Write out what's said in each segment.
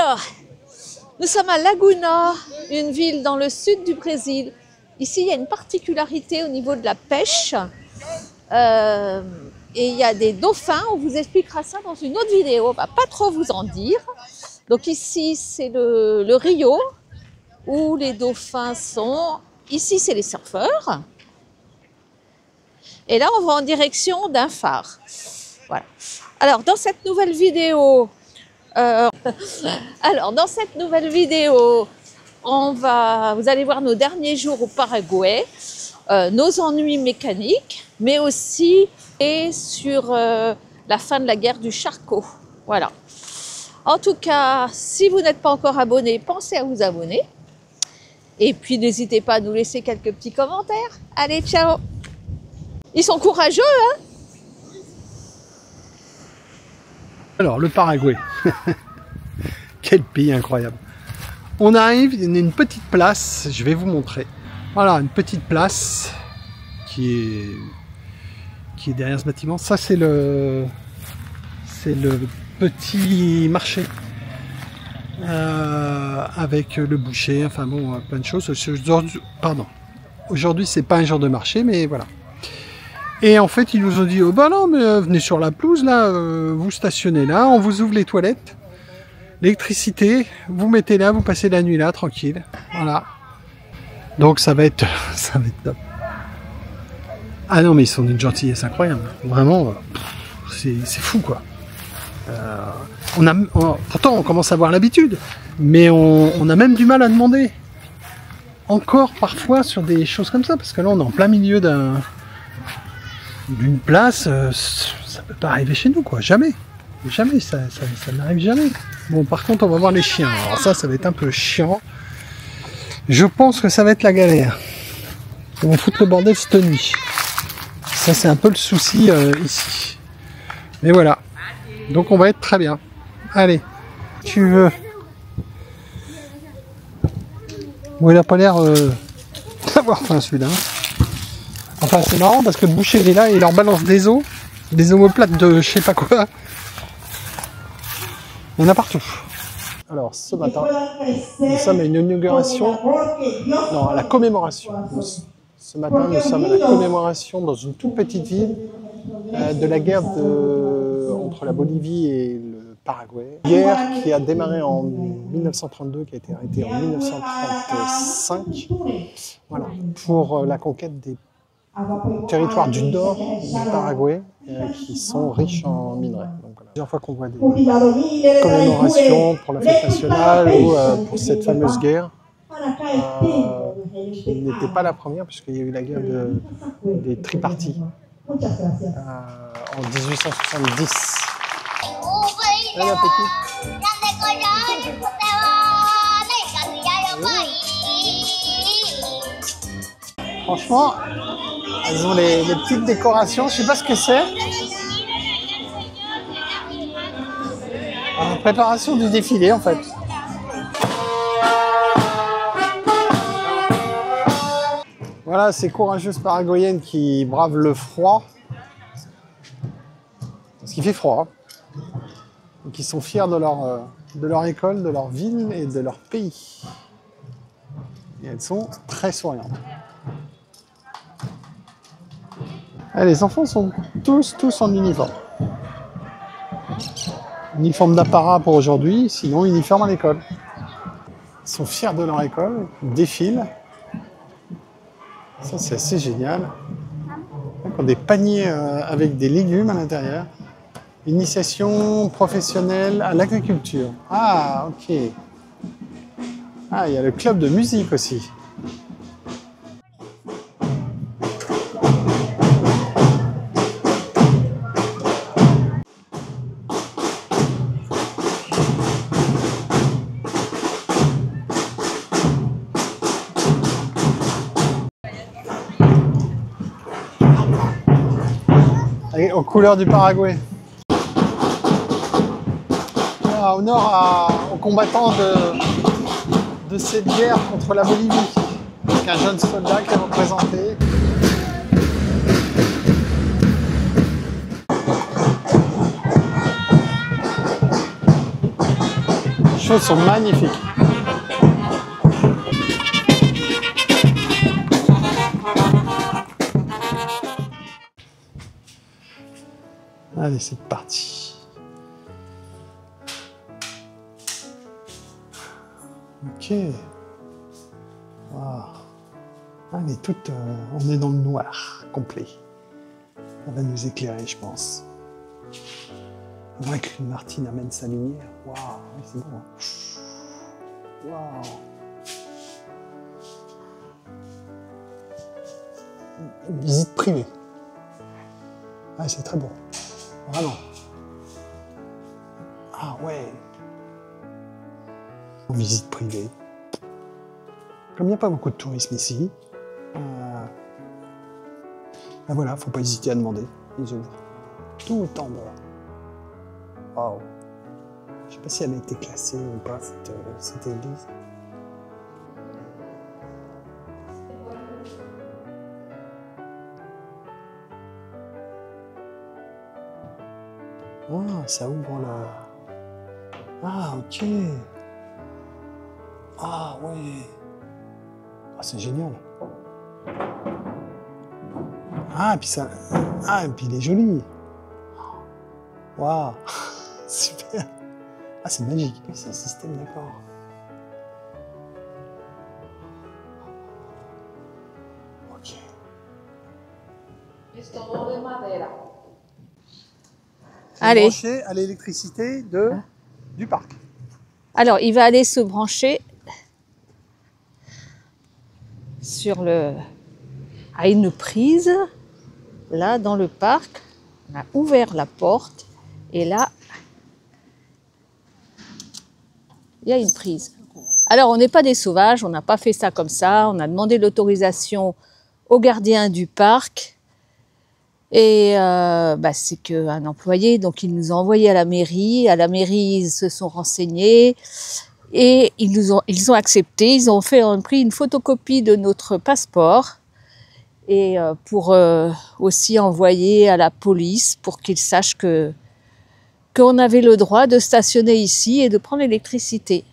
Alors, nous sommes à Laguna, une ville dans le sud du Brésil. Ici, il y a une particularité au niveau de la pêche. Et il y a des dauphins, on vous expliquera ça dans une autre vidéo, on ne va pas trop vous en dire. Donc ici, c'est le Rio, où les dauphins sont. Ici, c'est les surfeurs. Et là, on va en direction d'un phare. Voilà. Alors, dans cette nouvelle vidéo, vous allez voir nos derniers jours au Paraguay, nos ennuis mécaniques, mais aussi sur la fin de la guerre du Charcot. Voilà. En tout cas, si vous n'êtes pas encore abonné, pensez à vous abonner. Et puis, n'hésitez pas à nous laisser quelques petits commentaires. Allez, ciao! Ils sont courageux, hein? Alors, le Paraguay. Quel pays incroyable. On arrive, il y a une petite place, je vais vous montrer. Voilà, une petite place qui est derrière ce bâtiment. Ça, c'est le petit marché. Avec le boucher, enfin bon, plein de choses. Pardon. Aujourd'hui, c'est pas un jour de marché, mais voilà. Et en fait, ils nous ont dit, oh bah non, mais venez sur la pelouse, là, vous stationnez là, on vous ouvre les toilettes, l'électricité, vous mettez là, vous passez la nuit là, tranquille. Voilà. Donc ça va être top. Ah non, mais ils sont d'une gentillesse incroyable. Vraiment, c'est fou, quoi. Pourtant, on commence à avoir l'habitude, mais on a même du mal à demander. Encore parfois sur des choses comme ça, parce que là, on est en plein milieu d'une place, ça peut pas arriver chez nous, quoi. Jamais. Jamais, ça n'arrive jamais. Bon, par contre, on va voir les chiens. Alors ça va être un peu chiant. Je pense que ça va être la galère. Ils vont foutre le bordel cette nuit. Ça, c'est un peu le souci ici. Mais voilà. Donc, on va être très bien. Allez, tu veux. Bon, il n'a pas l'air d'avoir faim, celui-là. Enfin, c'est marrant parce que le boucher est là et il leur balance des omoplates de je sais pas quoi. Il y en a partout. Alors, ce matin, nous sommes à une inauguration, non, à la commémoration. Ce matin, nous sommes à la commémoration dans une toute petite ville de la guerre entre la Bolivie et le Paraguay. Guerre qui a démarré en 1932, qui a été arrêtée en 1935, voilà, pour la conquête des territoires du nord du Paraguay qui sont riches en minerais. Donc, voilà. Plusieurs fois qu'on voit des commémorations pour la fête nationale ou pour cette fameuse guerre, qui n'était pas la première puisqu'il y a eu la guerre des tripartis en 1870. Bon appétit. Franchement, elles ont les petites décorations, je sais pas ce que c'est. En préparation du défilé en fait. Voilà ces courageuses paraguayennes qui bravent le froid. Parce qu'il fait froid. Et qui sont fiers de leur école, de leur ville et de leur pays. Et elles sont très souriantes. Ah, les enfants sont tous en uniforme. Uniforme d'apparat pour aujourd'hui, sinon uniforme à l'école. Ils sont fiers de leur école, ils défilent. Ça, c'est assez génial. Ils ont des paniers avec des légumes à l'intérieur. Initiation professionnelle à l'agriculture. Ah, ok. Ah, il y a le club de musique aussi. Et aux couleurs du Paraguay. Ah, honneur aux combattants de cette guerre contre la Bolivie. Avec un jeune soldat qui est représenté. choses sont magnifiques. Allez, c'est parti. Ok. Wow. Ah, mais on est dans le noir complet. Ça va nous éclairer, je pense. Avant que Martine amène sa lumière. Waouh, c'est bon. Waouh. Une visite privée. Ah, c'est très beau. Vraiment. Ah ouais. En visite privée. Comme il n'y a pas beaucoup de tourisme ici, ben voilà, faut pas hésiter à demander. Ils ouvrent tout en bas. Waouh. Je sais pas si elle a été classée ou pas, cette église. Ah, ça ouvre là. Ah, ok. Ah, ouais. Ah, c'est génial. Ah, et puis ça... Ah, et puis il est joli. Waouh. Super. Ah, c'est magique. C'est un système, d'accord. Ok. Allez. Branché à l'électricité du parc. Alors, il va aller se brancher à une prise, là, dans le parc. On a ouvert la porte et là, il y a une prise. Alors, on n'est pas des sauvages, on n'a pas fait ça comme ça. On a demandé l'autorisation au gardien du parc. Et c'est qu'un employé, donc ils nous ont envoyés à la mairie. À la mairie, ils se sont renseignés et ils ont accepté. Ils ont pris une photocopie de notre passeport et pour aussi envoyer à la police pour qu'ils sachent qu'on avait le droit de stationner ici et de prendre l'électricité.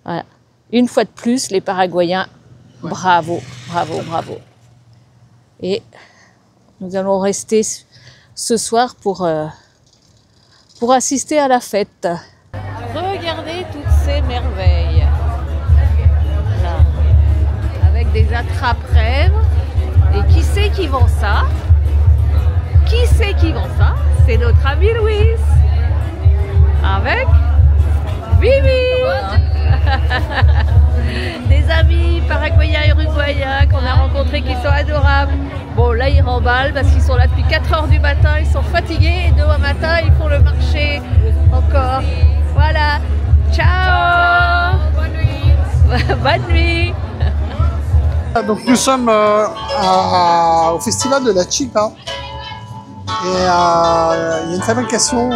Voilà. Une fois de plus, les Paraguayens, ouais. Bravo, bravo, bravo. Et nous allons rester ce soir pour assister à la fête. Regardez toutes ces merveilles. Là, avec des attrape-rêves. Et qui c'est qui vend ça? Qui c'est qui vend ça? C'est notre ami Louis. Avec Vivi. Des amis paraguayens et uruguayens qu'on a rencontrés qui sont adorables. Bon, là, ils remballent parce qu'ils sont là depuis 4 h du matin, ils sont fatigués et demain matin, ils font le marché encore. Voilà. Ciao. Bonne nuit. Bonne nuit. Donc, nous sommes au festival de la Chica. Et il y a une fabrication,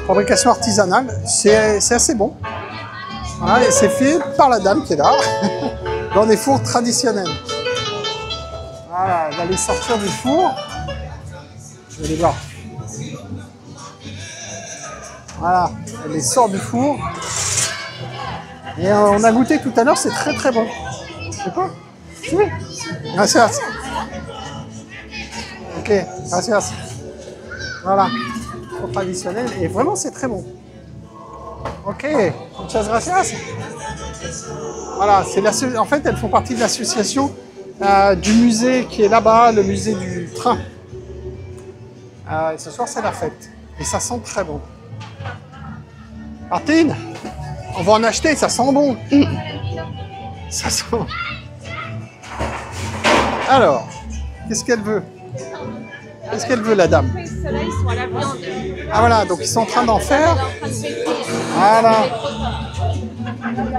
fabrication artisanale. C'est assez bon. Voilà, et c'est fait par la dame qui est là, dans des fours traditionnels. Voilà, elle va les sortir du four. Je vais les voir. Voilà, elle les sort du four. Et on a goûté tout à l'heure, c'est très très bon. C'est quoi? Oui. Gracias. Ok, gracias. Voilà, four traditionnel. Et vraiment, c'est très bon. Ok, muchas gracias. Voilà, en fait, elles font partie de l'association du musée qui est là-bas, le musée du train. Et ce soir, c'est la fête. Et ça sent très bon. Martine, on va en acheter, ça sent bon. Ça sent bon. Alors, qu'est-ce qu'elle veut? Qu'est-ce qu'elle veut, la dame? Ceux-là, ils sont à la viande. Ah voilà, donc ils sont en train d'en faire. Voilà.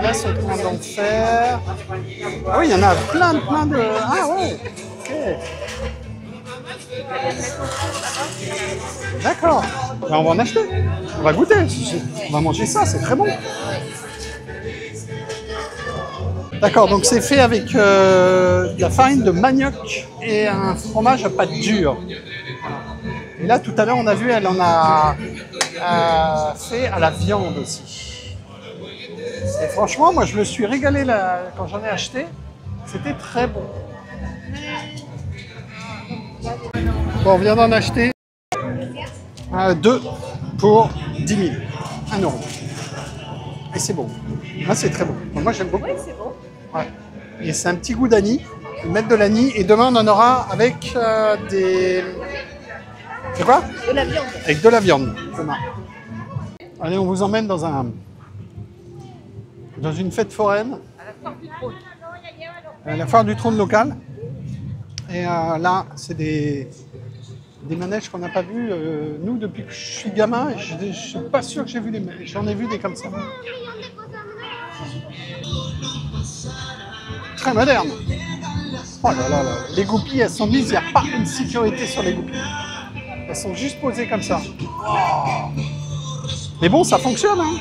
Là, ils sont en train d'en faire. Ah oui, il y en a plein de... Ah ouais, ok. D'accord. Ben, on va en acheter. On va goûter. On va manger ça, c'est très bon. D'accord, donc c'est fait avec de la farine de manioc et un fromage à pâte dure. Et là, tout à l'heure, on a vu, elle en a fait à la viande aussi. Et franchement, moi je me suis régalé là, quand j'en ai acheté. C'était très bon. Bon, on vient d'en acheter 2 pour 10 000. 1 euro. Et c'est bon. Moi, c'est très bon. Moi, j'aime beaucoup. Oui, c'est bon. Ouais. Et c'est un petit goût d'anis. Mettre de l'anis. Et demain, on en aura avec des... C'est quoi? De la viande. Avec de la viande. Demain. Allez, on vous emmène dans une fête foraine. À la foire du trône. La foire du trône locale. Et là, c'est des manèges qu'on n'a pas vus, nous, depuis que je suis gamin. Je ne suis pas sûr que j'ai vu j'en ai vu des comme ça. Très moderne. Oh là là là. Les goupilles, elles sont mises, il n'y a pas une sécurité sur les goupilles. Elles sont juste posées comme ça. Oh. Mais bon, ça fonctionne. Hein.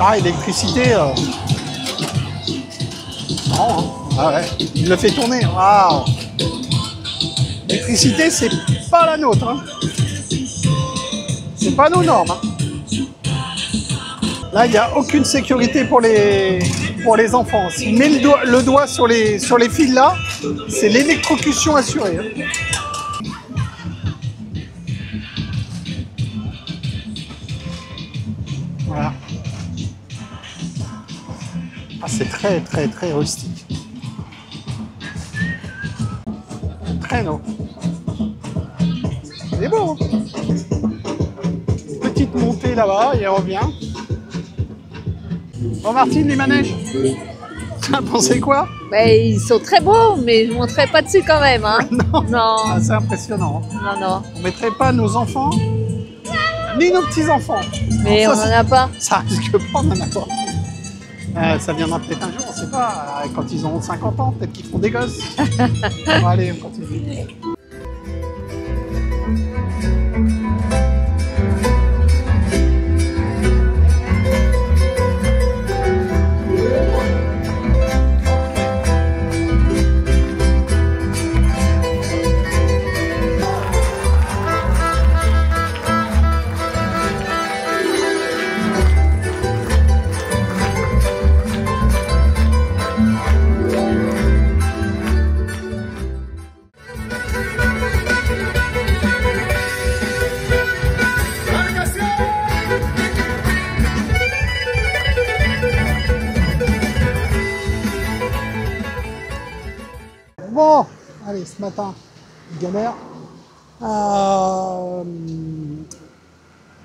Ah, l'électricité. Marrant, hein. Ah ouais, il le fait tourner. Waouh. L'électricité, c'est pas la nôtre. Hein. C'est pas nos normes. Hein. Là, il n'y a aucune sécurité pour les enfants. S'il met le doigt sur les fils là, c'est l'électrocution assurée. Hein. Voilà. Ah, c'est très, très, très rustique. Traîneau. C'est beau. Hein. Petite montée là-bas et elle revient. Bon, Martine, les manèges, tu as pensé quoi? Ils sont très beaux, mais je ne monterai pas dessus quand même. Hein. Non, Non. Ah, c'est impressionnant. Non, non. On ne mettrait pas nos enfants, ni nos petits-enfants. Mais Alors, on n'en a pas. Ça risque pas, on en a pas. Ça viendra peut-être un jour, on ne sait pas. Quand ils auront 50 ans, peut-être qu'ils feront des gosses. Bon, allez, on continue. Bon, allez, ce matin, galère.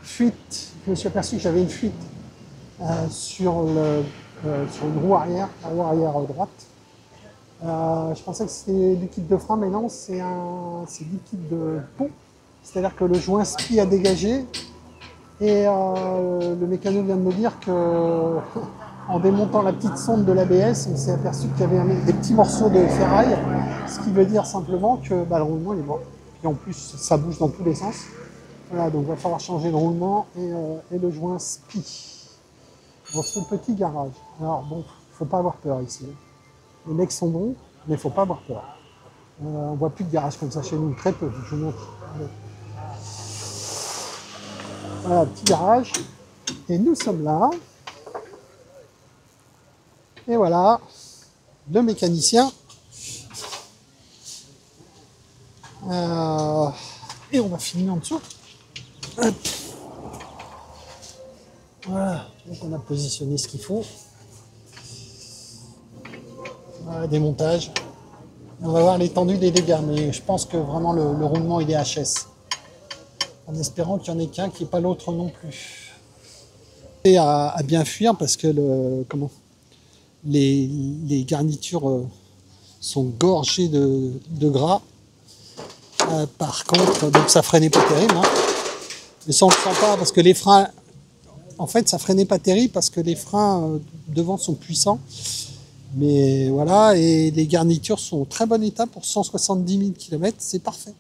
Fuite, je me suis aperçu que j'avais une fuite sur une roue arrière, la roue arrière droite. Je pensais que c'était liquide de frein, mais non, c'est liquide de pont. C'est-à-dire que le joint SPI a dégagé et le mécano vient de me dire que en démontant la petite sonde de l'ABS, on s'est aperçu qu'il y avait des petits morceaux de ferraille, ce qui veut dire simplement que le roulement il est mort. Et en plus, ça bouge dans tous les sens. Voilà, donc il va falloir changer le roulement et le joint SPI. Dans ce petit garage. Alors bon, il ne faut pas avoir peur ici. Les mecs sont bons, mais il ne faut pas avoir peur. On ne voit plus de garage comme ça chez nous, très peu, je vous montre. Allez. Voilà, petit garage. Et nous sommes là. Et voilà, le mécanicien. Et on va filmer en dessous. Hop. Voilà, donc on a positionné ce qu'il faut. Voilà, démontage. On va voir l'étendue des dégâts, mais je pense que vraiment le roulement il est HS. En espérant qu'il n'y en ait qu'un, qu'il n'y ait pas l'autre non plus. Et à bien fuir parce que les garnitures sont gorgées de gras. Par contre, donc ça freinait pas terrible. Hein. Mais ça on ne le sent pas parce que les freins, en fait ça freinait pas terrible parce que les freins devant sont puissants. Mais voilà, et les garnitures sont en très bon état pour 170 000 km, c'est parfait.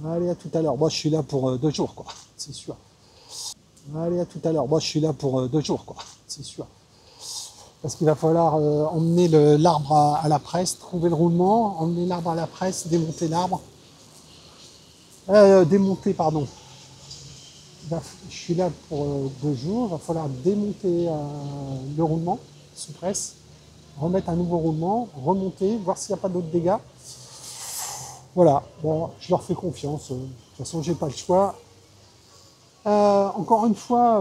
Allez, à tout à l'heure. Moi je suis là pour 2 jours, quoi, c'est sûr. Allez, à tout à l'heure. Moi je suis là pour 2 jours, quoi, c'est sûr. Parce qu'il va falloir emmener l'arbre à la presse, trouver le roulement, emmener l'arbre à la presse, démonter l'arbre. Démonter, pardon. Je suis là pour 2 jours. Il va falloir démonter le roulement sous presse, remettre un nouveau roulement, remonter, voir s'il n'y a pas d'autres dégâts. Voilà, bon, je leur fais confiance. De toute façon, j'ai pas le choix. Encore une fois,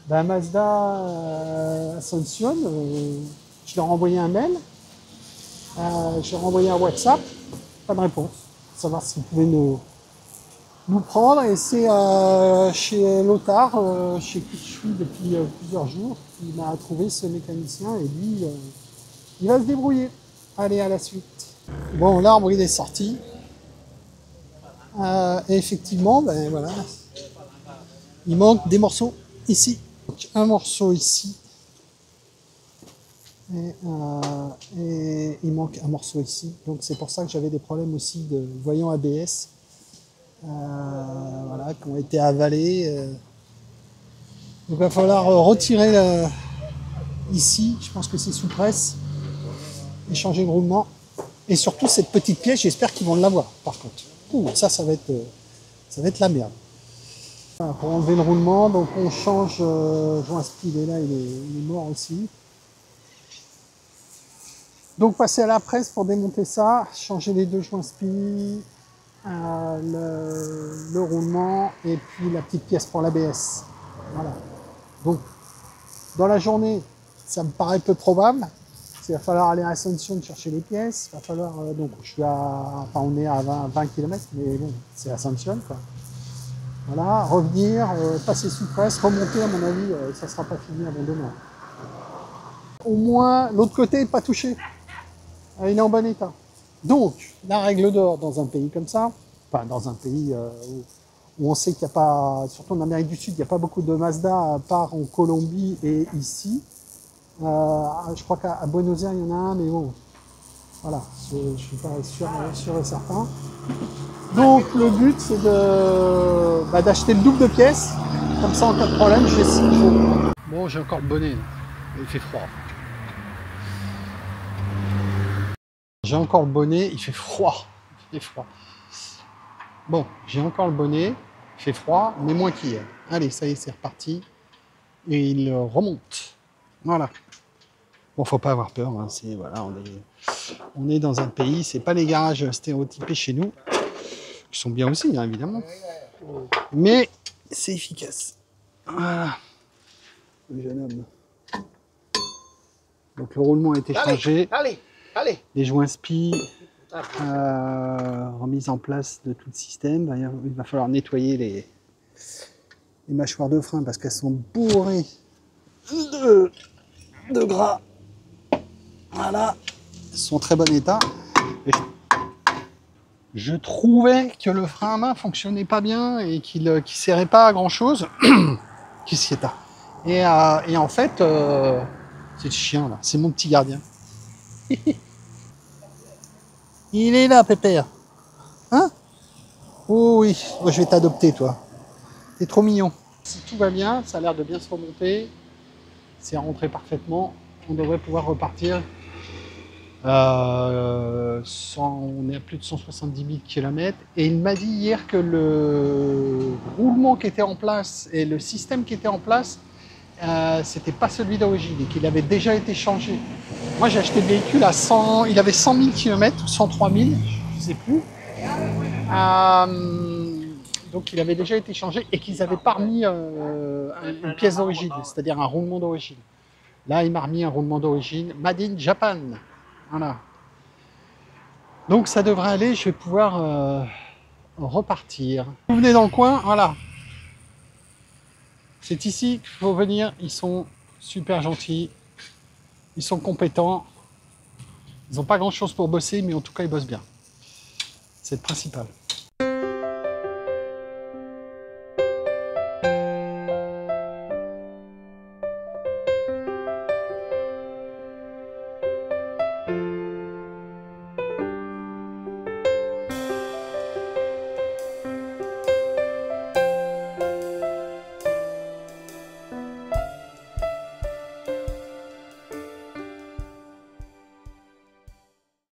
Mazda Ascension, je leur ai envoyé un mail, je leur ai envoyé un WhatsApp, pas de réponse. Savoir s'ils pouvaient nous prendre. Et c'est chez Lothar, chez qui je suis depuis plusieurs jours, qui m'a trouvé ce mécanicien et lui, il va se débrouiller. Allez, à la suite. Bon, l'arbre il est sorti. Et effectivement, ben voilà, il manque des morceaux ici. Donc, un morceau ici. Et il manque un morceau ici. Donc c'est pour ça que j'avais des problèmes aussi de voyants ABS. Voilà, qui ont été avalés. Donc il va falloir retirer ici, je pense que c'est sous presse, et changer le roulement. Et surtout cette petite pièce, j'espère qu'ils vont l'avoir par contre. Ouh, ça va être la merde. Voilà, pour enlever le roulement, donc on change joint spi, il est là, il est mort aussi. Donc passer à la presse pour démonter ça, changer les 2 joints spi, le roulement et puis la petite pièce pour l'ABS. Voilà. Donc dans la journée, ça me paraît peu probable. Il va falloir aller à Ascension chercher les pièces. Il va falloir donc je suis on est à 20 km, mais bon, c'est Ascension quoi. Voilà, revenir, passer sous presse, remonter, à mon avis, ça sera pas fini avant demain. Au moins, l'autre côté n'est pas touché. Il est en bon état. Donc, la règle d'or dans un pays comme ça, enfin dans un pays où on sait qu'il n'y a pas, surtout en Amérique du Sud, il n'y a pas beaucoup de Mazda, à part en Colombie et ici. Je crois qu'à Buenos Aires, il y en a un, mais bon, voilà, je ne suis pas sûr et certain. Donc, le but, c'est d'acheter le double de pièces. Comme ça, en cas de problème, j'ai ce qu'il faut. Bon, j'ai encore le bonnet, il fait froid. J'ai encore le bonnet, il fait froid. Il fait froid. Bon, j'ai encore le bonnet, il fait froid, mais moins qu'hier. Allez, ça y est, c'est reparti. Et il remonte. Voilà. Bon, faut pas avoir peur. Hein. Voilà, on est dans un pays, c'est pas les garages stéréotypés chez nous, qui sont bien aussi, hein, évidemment. Mais c'est efficace. Voilà. Le jeune homme. Donc le roulement a été changé. Allez. Les joints spi, remise en place de tout le système. Il va falloir nettoyer les mâchoires de frein parce qu'elles sont bourrées de gras. Voilà, elles sont en très bon état. Et je trouvais que le frein à main fonctionnait pas bien et qu'il serrait pas à grand chose. Qu'est-ce qu'il y a? Et en fait, c'est le chien là, c'est mon petit gardien. Il est là, Pépère. Hein? Oh oui, moi, je vais t'adopter, toi. T'es trop mignon. Si tout va bien, ça a l'air de bien se remonter. C'est rentré parfaitement. On devrait pouvoir repartir. On est à plus de 170 000 km. Et il m'a dit hier que le roulement qui était en place et le système qui était en place, c'était pas celui d'origine et qu'il avait déjà été changé. Moi, j'ai acheté le véhicule à 100, il avait 100 000 km ou 103 000, je ne sais plus. Donc, il avait déjà été changé et qu'ils avaient pas remis une pièce d'origine, c'est-à-dire un roulement d'origine. Là, il m'a remis un roulement d'origine Made in Japan. Voilà. Donc, ça devrait aller, je vais pouvoir repartir. Vous venez dans le coin, voilà. C'est ici qu'il faut venir, ils sont super gentils, ils sont compétents, ils n'ont pas grand chose pour bosser, mais en tout cas ils bossent bien. C'est le principal.